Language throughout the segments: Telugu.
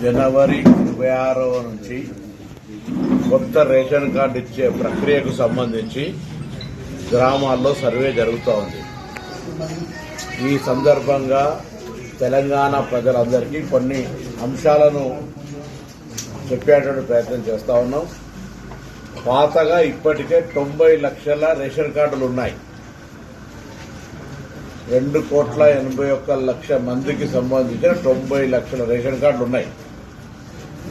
జనవరి 26వ నుంచి కొత్త రేషన్ కార్డు ఇచ్చే ప్రక్రియకు సంబంధించి గ్రామాల్లో సర్వే జరుగుతూ ఉంది. ఈ సందర్భంగా తెలంగాణ ప్రజలందరికీ కొన్ని అంశాలను చెప్పేటువంటి ప్రయత్నం చేస్తా ఉన్నాం. పాతగా ఇప్పటికే 90 లక్షల రేషన్ కార్డులు ఉన్నాయి. 2,81,00,000 మందికి సంబంధించిన 90 లక్షల రేషన్ కార్డులు ఉన్నాయి.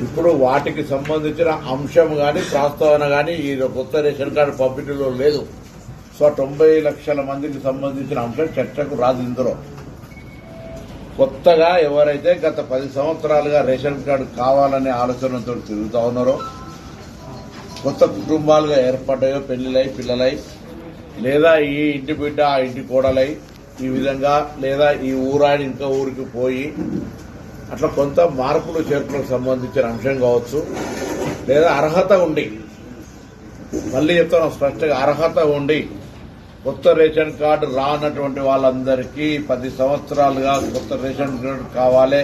ఇప్పుడు వాటికి సంబంధించిన అంశం కానీ ప్రస్తావన కానీ ఈ కొత్త రేషన్ కార్డు పంపిణీలో లేదు. సో 90 లక్షల మందికి సంబంధించిన అంశం చర్చకు రాదు. ఇందులో కొత్తగా ఎవరైతే గత 10 సంవత్సరాలుగా రేషన్ కార్డు కావాలనే ఆలోచనతో తిరుగుతా ఉన్నారో, కొత్త కుటుంబాలుగా ఏర్పడ్డాయో, పెళ్లిలై పిల్లలై, లేదా ఈ ఇంటి బిడ్డ ఆ ఇంటి కోడలై, ఈ విధంగా లేదా ఈ ఊరాడి ఇంకో ఊరికి పోయి అట్లా కొంత మార్పులు చేర్పులకు సంబంధించిన అంశం కావచ్చు, లేదా అర్హత ఉండి, మళ్లీ చెప్తాను స్పష్టంగా, అర్హత ఉండి కొత్త రేషన్ కార్డు రానటువంటి వాళ్ళందరికీ 10 సంవత్సరాలుగా కొత్త రేషన్ కార్డు కావాలి,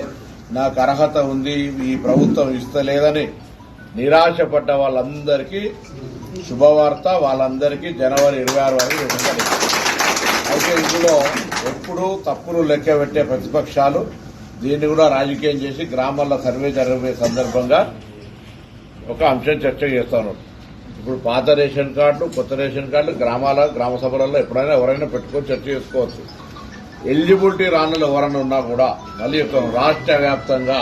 నాకు అర్హత ఉంది, ఈ ప్రభుత్వం ఇస్తలేదని నిరాశపడ్డ వాళ్ళందరికీ శుభవార్త. వాళ్ళందరికీ జనవరి 26 వరకు ఇవ్వాలి. అయితే ఇందులో ఎప్పుడూ తప్పులు లెక్క పెట్టే ప్రతిపక్షాలు దీన్ని కూడా రాజకీయం చేసి గ్రామాల్లో సర్వే జరిగే సందర్భంగా ఒక అంశం చర్చ చేస్తున్నారు. ఇప్పుడు పాత రేషన్ కార్డు, కొత్త రేషన్ కార్డు గ్రామ సభలలో ఎప్పుడైనా ఎవరైనా పెట్టుకొని చర్చ చేసుకోవచ్చు. ఎలిజిబిలిటీ రానులు ఎవరైనా ఉన్నా కూడా మళ్ళీ చెప్తాను, రాష్ట్ర వ్యాప్తంగా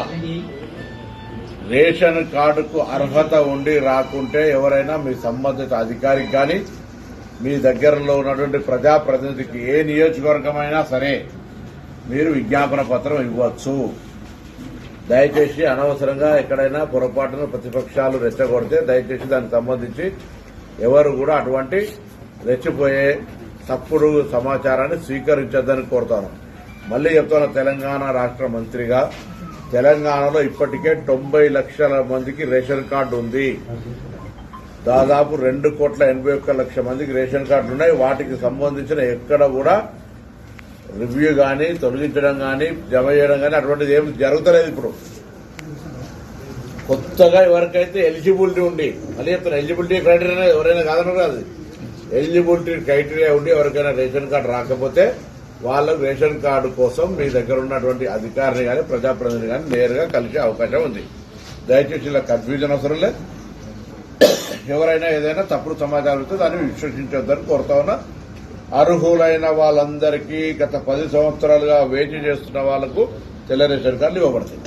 రేషన్ కార్డుకు అర్హత ఉండి రాకుంటే ఎవరైనా మీ సంబంధిత అధికారికి కానీ మీ దగ్గరలో ఉన్నటువంటి ప్రజాప్రతినిధికి ఏ నియోజకవర్గమైనా సరే మీరు విజ్ఞాపన పత్రం ఇవ్వచ్చు. దయచేసి అనవసరంగా ఎక్కడైనా పొరపాటున ప్రతిపక్షాలు రెచ్చగొడితే దయచేసి దానికి సంబంధించి ఎవరు కూడా అటువంటి రెచ్చిపోయే తప్పుడు సమాచారాన్ని స్వీకరించొద్దని కోరుతాను. మళ్లీ చెప్తున్న, తెలంగాణ రాష్ట్ర మంత్రిగా తెలంగాణలో ఇప్పటికే 90 లక్షల మందికి రేషన్ కార్డు ఉంది. దాదాపు 2,81,00,000 మందికి రేషన్ కార్డులు ఉన్నాయి. వాటికి సంబంధించిన ఎక్కడ కూడా రివ్యూ కానీ, తొలగించడం కానీ, జమ చేయడం కానీ అటువంటిది ఏమి జరుగుతలేదు. ఇప్పుడు కొత్తగా ఎవరికైతే ఎలిజిబిలిటీ ఉండి, మళ్ళీ చెప్తున్నా, ఎలిజిబిలిటీ క్రైటీరియా ఎవరైనా కాదన్నారు కాదు, ఎలిజిబిలిటీ క్రైటీరియా ఉండి ఎవరికైనా రేషన్ కార్డు రాకపోతే వాళ్ళకు రేషన్ కార్డు కోసం మీ దగ్గర ఉన్నటువంటి అధికారిని కానీ ప్రజాప్రతినిధి కానీ నేరుగా కలిసే అవకాశం ఉంది. దయచేసి ఇలా కన్ఫ్యూజన్ అవసరం లేదు. ఎవరైనా ఏదైనా తప్పుడు సమాచారం ఇస్తే దాన్ని విశ్వసించొద్దని కోరుతా ఉన్నా. అర్హులైన వాళ్ళందరికీ గత 10 సంవత్సరాలుగా వేచి చేస్తున్న వాళ్లకు తెల్ల రేషన్ కార్డులు ఇవ్వబడతాయి.